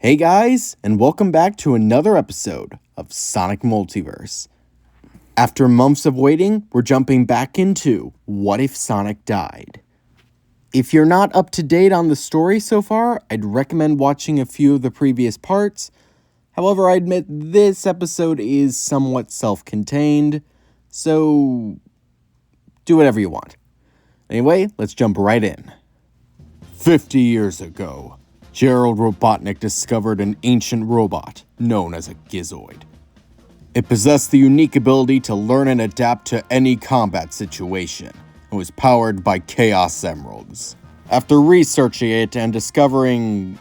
Hey guys, and welcome back to another episode of Sonic Multiverse. After months of waiting, we're jumping back into What If Sonic Died? If you're not up to date on the story so far, I'd recommend watching a few of the previous parts. However, I admit this episode is somewhat self-contained, so do whatever you want. Anyway, let's jump right in. 50 years ago, Gerald Robotnik discovered an ancient robot known as a Gizoid. It possessed the unique ability to learn and adapt to any combat situation, and was powered by Chaos Emeralds. After researching it and discovering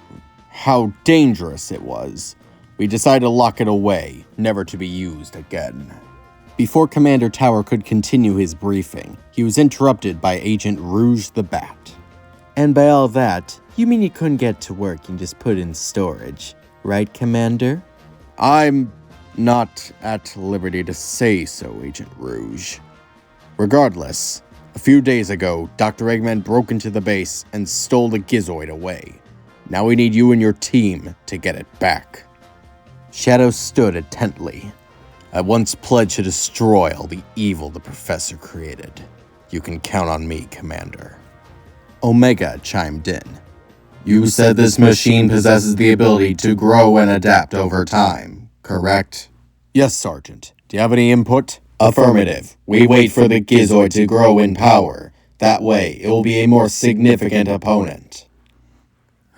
how dangerous it was, we decided to lock it away, never to be used again. Before Commander Tower could continue his briefing, he was interrupted by Agent Rouge the Bat. And by all that, you mean you couldn't get to work and just put it in storage, right, Commander? I'm not at liberty to say so, Agent Rouge. Regardless, a few days ago, Dr. Eggman broke into the base and stole the Gizoid away. Now we need you and your team to get it back. Shadow stood intently. I once pledged to destroy all the evil the Professor created. You can count on me, Commander. Omega chimed in. You said this machine possesses the ability to grow and adapt over time, correct? Yes, Sergeant. Do you have any input? Affirmative. We wait for the Gizoid to grow in power. That way, it will be a more significant opponent.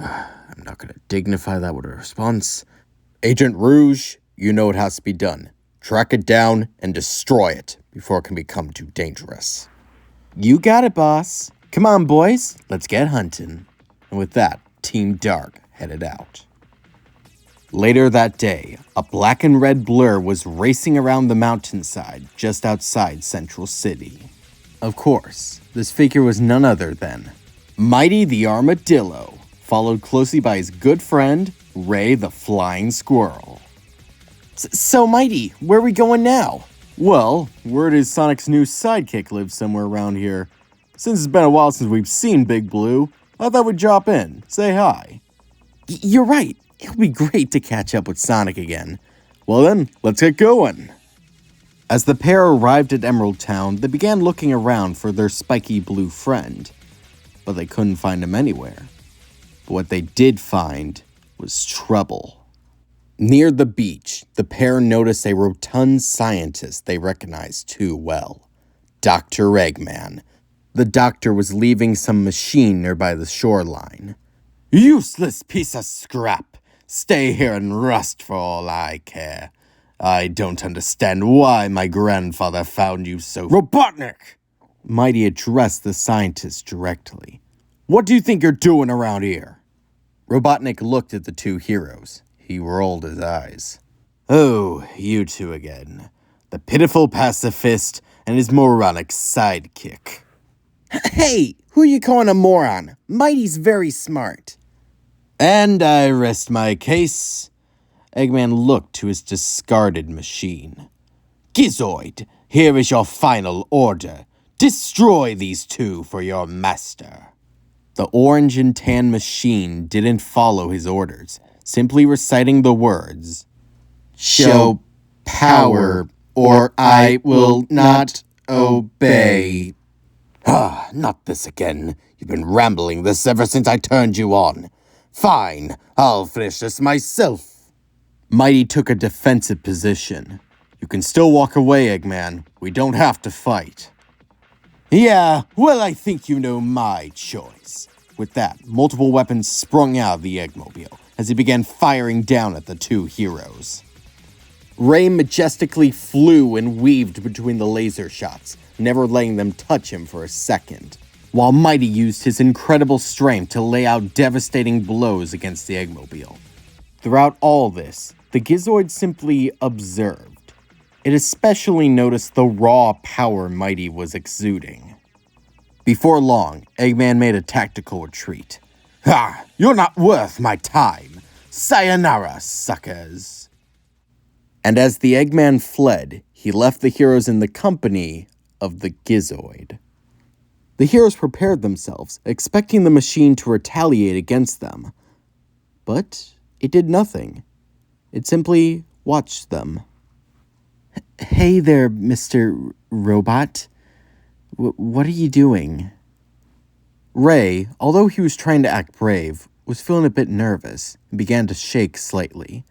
I'm not going to dignify that with a response. Agent Rouge, you know it has to be done. Track it down and destroy it before it can become too dangerous. You got it, boss. Come on, boys. Let's get hunting. And with that, Team Dark headed out. Later that day, a black and red blur was racing around the mountainside just outside Central City. Of course, this figure was none other than Mighty the Armadillo, followed closely by his good friend, Ray the Flying Squirrel. So Mighty, where are we going now? Well, word is Sonic's new sidekick lives somewhere around here. Since it's been a while since we've seen Big Blue, I thought we'd drop in, say hi. You're right. It'll be great to catch up with Sonic again. Well then, let's get going. As the pair arrived at Emerald Town, they began looking around for their spiky blue friend, but they couldn't find him anywhere. But what they did find was trouble. Near the beach, the pair noticed a rotund scientist they recognized too well, Dr. Eggman. The doctor was leaving some machine nearby the shoreline. Useless piece of scrap. Stay here and rust for all I care. I don't understand why my grandfather found you so... Robotnik! Mighty addressed the scientist directly. What do you think you're doing around here? Robotnik looked at the two heroes. He rolled his eyes. Oh, you two again. The pitiful pacifist and his moronic sidekick. Hey, who are you calling a moron? Mighty's very smart. And I rest my case. Eggman looked to his discarded machine. Gizoid, here is your final order. Destroy these two for your master. The orange and tan machine didn't follow his orders, simply reciting the words, Show power, or I will not obey. Ah, not this again. You've been rambling this ever since I turned you on. Fine, I'll finish this myself. Mighty took a defensive position. You can still walk away, Eggman. We don't have to fight. Yeah, well, I think you know my choice. With that, multiple weapons sprung out of the Eggmobile as he began firing down at the two heroes. Ray majestically flew and weaved between the laser shots, never letting them touch him for a second, while Mighty used his incredible strength to lay out devastating blows against the Eggmobile. Throughout all this, the Gizoid simply observed. It especially noticed the raw power Mighty was exuding. Before long, Eggman made a tactical retreat. Ha! You're not worth my time! Sayonara, suckers! And as the Eggman fled, he left the heroes in the company of the Gizoid. The heroes prepared themselves, expecting the machine to retaliate against them. But It did nothing. It simply watched them. Hey there, Mr. Robot. What are you doing? Ray, although he was trying to act brave, was feeling a bit nervous and began to shake slightly.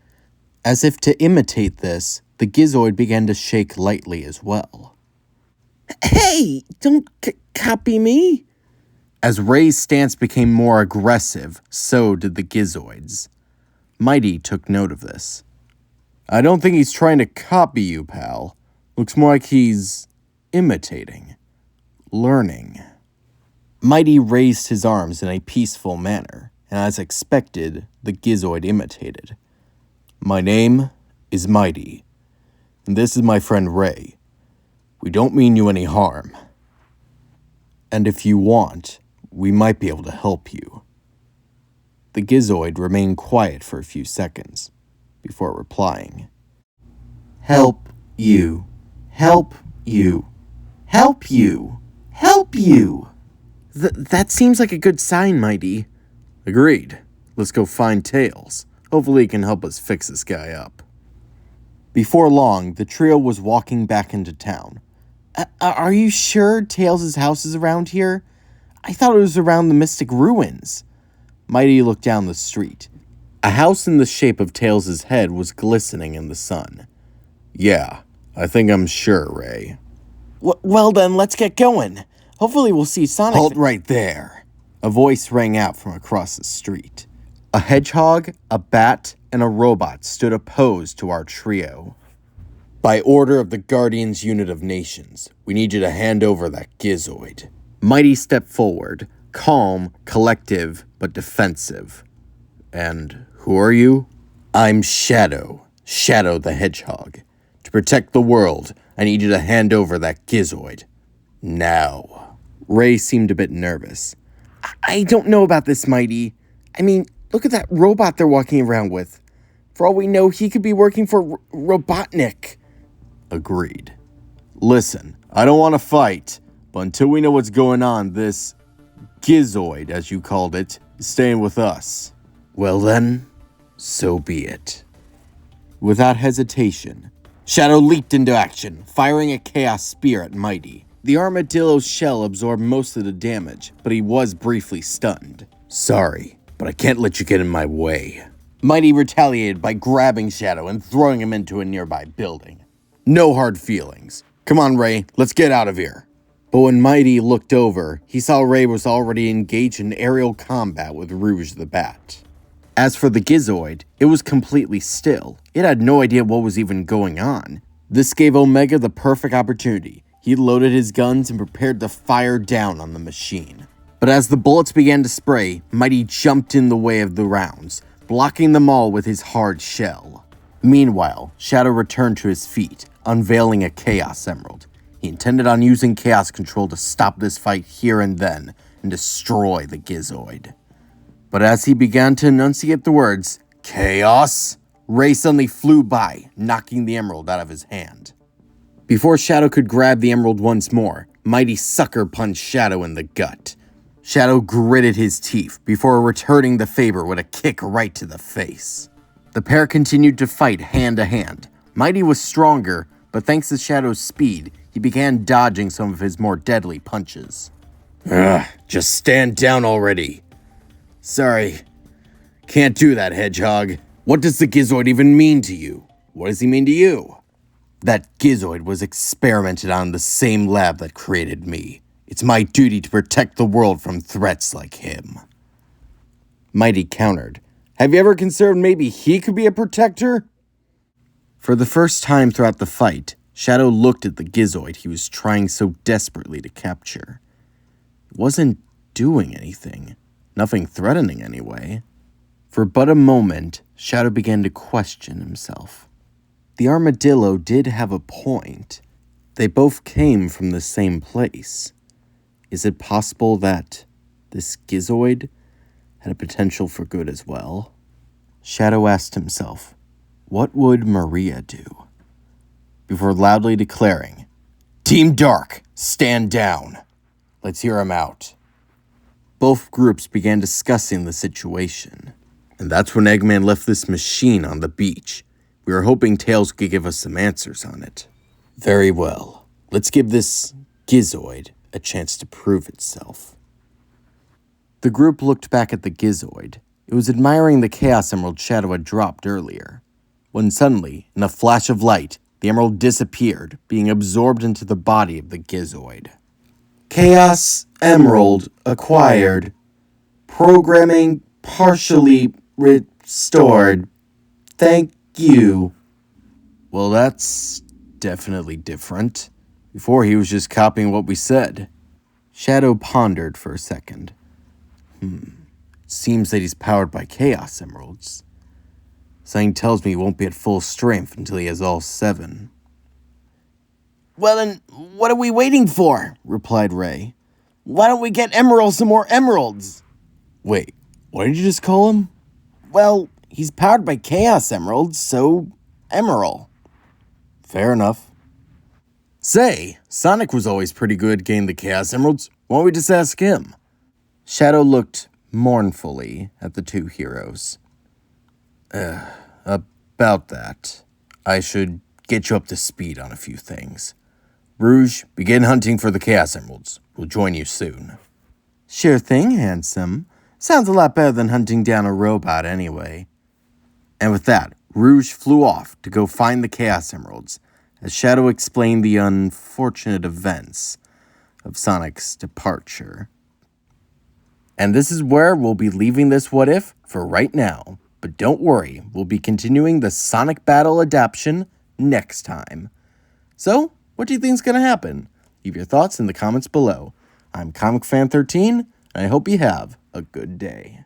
As if to imitate this, the Gizoid began to shake lightly as well. Hey, don't copy me! As Ray's stance became more aggressive, so did the Gizoids. Mighty took note of this. I don't think he's trying to copy you, pal. Looks more like he's imitating, learning. Mighty raised his arms in a peaceful manner, and as expected, the Gizoid imitated. My name is Mighty, and this is my friend Ray. We don't mean you any harm. And if you want, we might be able to help you. The Gizoid remained quiet for a few seconds before replying. Help you. Help you. Help you. Help you. That seems like a good sign, Mighty. Agreed. Let's go find Tails. Hopefully he can help us fix this guy up. Before long, the trio was walking back into town. Are you sure Tails' house is around here? I thought it was around the Mystic Ruins. Mighty looked down the street. A house in the shape of Tails' head was glistening in the sun. Yeah, I think I'm sure, Ray. Well then, let's get going. Hopefully we'll see Sonic. Halt right there. A voice rang out from across the street. A hedgehog, a bat, and a robot stood opposed to our trio. By order of the Guardians Unit of Nations, we need you to hand over that Gizoid. Mighty stepped forward, calm, collective, but defensive. And who are you? I'm Shadow the Hedgehog. To protect the world, I need you to hand over that Gizoid. Now. Ray seemed a bit nervous. I don't know about this, Mighty. I mean, look at that robot they're walking around with. For all we know, he could be working for Robotnik. Agreed. Listen, I don't want to fight, but until we know what's going on, this Gizoid, as you called it, is staying with us. Well then, so be it. Without hesitation, Shadow leaped into action, firing a Chaos Spear at Mighty. The armadillo's shell absorbed most of the damage, but he was briefly stunned. Sorry, but I can't let you get in my way. Mighty retaliated by grabbing Shadow and throwing him into a nearby building. No hard feelings. Come on, Ray, let's get out of here. But when Mighty looked over, he saw Ray was already engaged in aerial combat with Rouge the Bat. As for the Gizoid, it was completely still. It had no idea what was even going on. This gave Omega the perfect opportunity. He loaded his guns and prepared to fire down on the machine. But as the bullets began to spray, Mighty jumped in the way of the rounds, blocking them all with his hard shell. Meanwhile, Shadow returned to his feet, unveiling a Chaos Emerald. He intended on using Chaos Control to stop this fight here and then and destroy the Gizoid. But as he began to enunciate the words, Chaos, Ray suddenly flew by, knocking the emerald out of his hand. Before Shadow could grab the emerald once more, Mighty sucker punched Shadow in the gut. Shadow gritted his teeth before returning the favor with a kick right to the face. The pair continued to fight hand to hand. Mighty was stronger, but thanks to Shadow's speed, he began dodging some of his more deadly punches. Just stand down already. Sorry, can't do that, Hedgehog. What does the Gizoid even mean to you? What does he mean to you? That Gizoid was experimented on in the same lab that created me. It's my duty to protect the world from threats like him. Mighty countered. Have you ever considered maybe he could be a protector? For the first time throughout the fight, Shadow looked at the Gizoid he was trying so desperately to capture. It wasn't doing anything. Nothing threatening anyway. For but a moment, Shadow began to question himself. The armadillo did have a point. They both came from the same place. Is it possible that this Gizoid had a potential for good as well? Shadow asked himself, what would Maria do? Before loudly declaring, Team Dark, stand down. Let's hear him out. Both groups began discussing the situation. And that's when Eggman left this machine on the beach. We were hoping Tails could give us some answers on it. Very well. Let's give this Gizoid a chance to prove itself. The group looked back at the Gizoid. It was admiring the Chaos Emerald Shadow had dropped earlier, when suddenly, in a flash of light, the emerald disappeared, being absorbed into the body of the Gizoid. Chaos Emerald acquired. Programming partially restored. Thank you. Well, that's definitely different. Before he was just copying what we said. Shadow pondered for a second. Seems that he's powered by Chaos Emeralds. Something tells me he won't be at full strength until he has all 7. Well, then, what are we waiting for? Replied Ray. Why don't we get Emerald some more emeralds? Wait, what did you just call him? Well, he's powered by Chaos Emeralds, so Emerald. Fair enough. Say, Sonic was always pretty good at getting the Chaos Emeralds. Why don't we just ask him? Shadow looked mournfully at the two heroes. About that, I should get you up to speed on a few things. Rouge, begin hunting for the Chaos Emeralds. We'll join you soon. Sure thing, handsome. Sounds a lot better than hunting down a robot anyway. And with that, Rouge flew off to go find the Chaos Emeralds, as Shadow explained the unfortunate events of Sonic's departure. And this is where we'll be leaving this what if for right now. But don't worry, we'll be continuing the Sonic Battle adaptation next time. So, what do you think is going to happen? Leave your thoughts in the comments below. I'm ComicFan13, and I hope you have a good day.